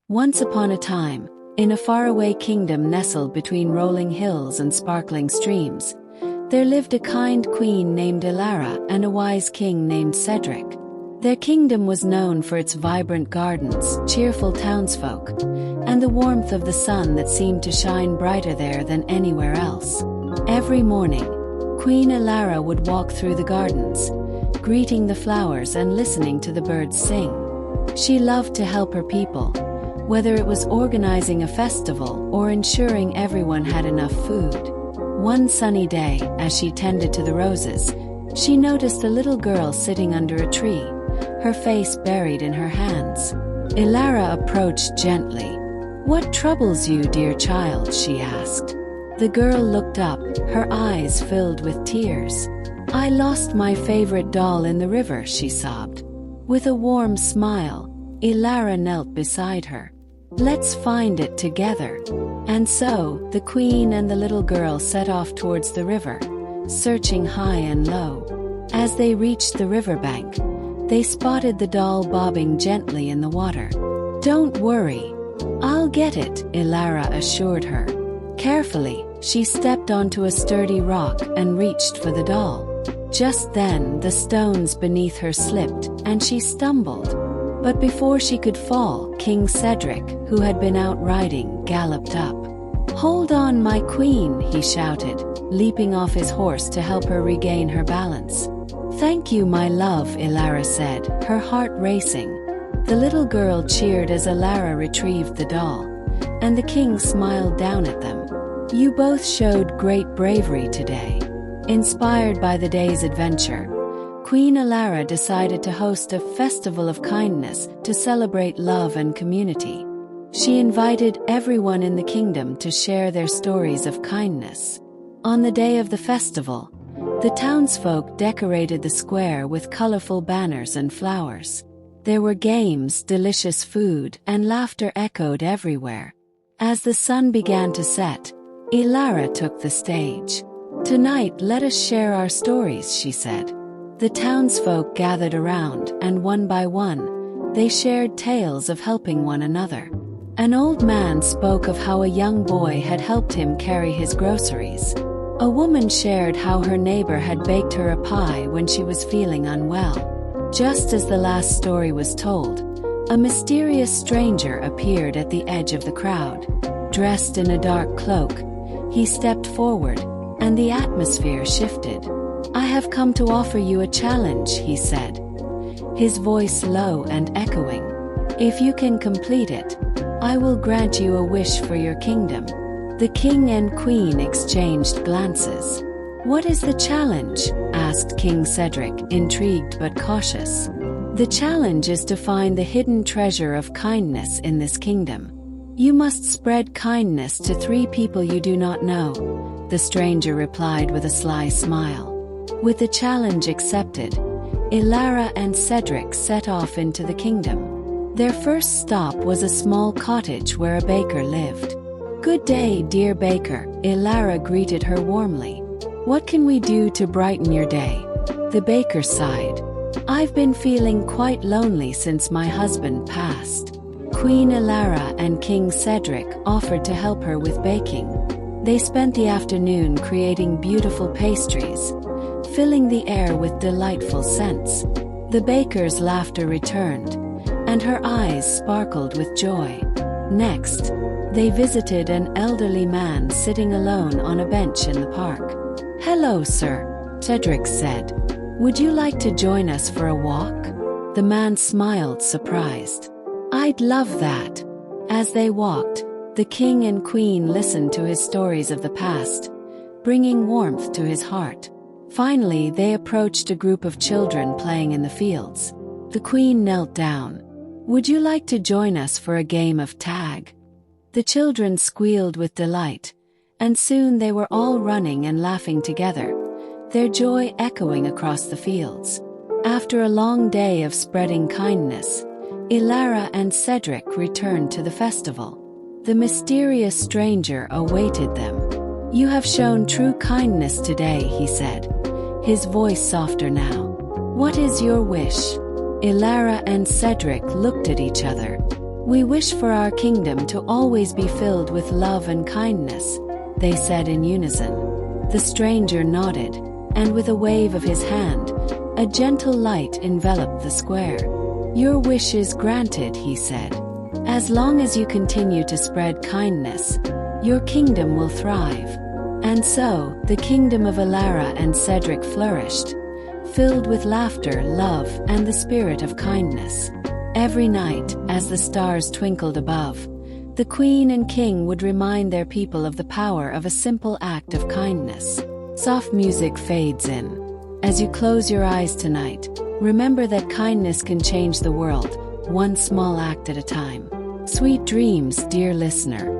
Once upon a time, in a faraway kingdom nestled between rolling hills and sparkling streams, there lived a kind queen named Elara and a wise king named Cedric. Their kingdom was known for its vibrant gardens, cheerful townsfolk, and the warmth of the sun that seemed to shine brighter there than anywhere else. Every morning, Queen Elara would walk through the gardens, greeting the flowers and listening to the birds sing. She loved to help her people, whether it was organizing a festival or ensuring everyone had enough food. One sunny day, as she tended to the roses, she noticed a little girl sitting under a tree, her face buried in her hands. Elara approached gently. "What troubles you, dear child?" she asked. The girl looked up, her eyes filled with tears. "I lost my favorite doll in the river," she sobbed. With a warm smile, Elara knelt beside her. "Let's find it together." And so, the queen and the little girl set off towards the river, searching high and low. As they reached the riverbank, they spotted the doll bobbing gently in the water. "Don't worry, I'll get it," Elara assured her. Carefully, she stepped onto a sturdy rock and reached for the doll. Just then, the stones beneath her slipped, and she stumbled. But before she could fall, King Cedric, who had been out riding, galloped up. "Hold on, my queen," he shouted, leaping off his horse to help her regain her balance. "Thank you, my love," Elara said, her heart racing. The little girl cheered as Elara retrieved the doll, and the king smiled down at them. "You both showed great bravery today." Inspired by the day's adventure, Queen Elara decided to host a festival of kindness to celebrate love and community. She invited everyone in the kingdom to share their stories of kindness. On the day of the festival, the townsfolk decorated the square with colorful banners and flowers. There were games, delicious food, and laughter echoed everywhere. As the sun began to set, Elara took the stage. "Tonight, let us share our stories," she said. The townsfolk gathered around, and one by one, they shared tales of helping one another. An old man spoke of how a young boy had helped him carry his groceries. A woman shared how her neighbor had baked her a pie when she was feeling unwell. Just as the last story was told, a mysterious stranger appeared at the edge of the crowd. Dressed in a dark cloak, he stepped forward, and the atmosphere shifted. "I have come to offer you a challenge," he said, his voice low and echoing. "If you can complete it, I will grant you a wish for your kingdom." The king and queen exchanged glances. "What is the challenge?" asked King Cedric, intrigued but cautious. "The challenge is to find the hidden treasure of kindness in this kingdom. You must spread kindness to 3 people you do not know," the stranger replied with a sly smile. With the challenge accepted, Elara and Cedric set off into the kingdom. Their first stop was a small cottage where a baker lived. "Good day, dear baker," Elara greeted her warmly. "What can we do to brighten your day?" The baker sighed. "I've been feeling quite lonely since my husband passed." Queen Elara and King Cedric offered to help her with baking. They spent the afternoon creating beautiful pastries, filling the air with delightful scents. The baker's laughter returned, and her eyes sparkled with joy. Next, they visited an elderly man sitting alone on a bench in the park. "Hello, sir," Cedric said. "Would you like to join us for a walk?" The man smiled, surprised. "I'd love that." As they walked, the king and queen listened to his stories of the past, bringing warmth to his heart. Finally, they approached a group of children playing in the fields. The queen knelt down. "Would you like to join us for a game of tag?" The children squealed with delight, and soon they were all running and laughing together, their joy echoing across the fields. After a long day of spreading kindness, Elara and Cedric returned to the festival. The mysterious stranger awaited them. "You have shown true kindness today," he said, his voice softer now. "What is your wish?" Elara and Cedric looked at each other. "We wish for our kingdom to always be filled with love and kindness," they said in unison. The stranger nodded, and with a wave of his hand, a gentle light enveloped the square. "Your wish is granted," he said. "As long as you continue to spread kindness, your kingdom will thrive." And so, the kingdom of Elara and Cedric flourished, filled with laughter, love, and the spirit of kindness. Every night, as the stars twinkled above, the queen and king would remind their people of the power of a simple act of kindness. Soft music fades in. As you close your eyes tonight, remember that kindness can change the world, one small act at a time. Sweet dreams, dear listener.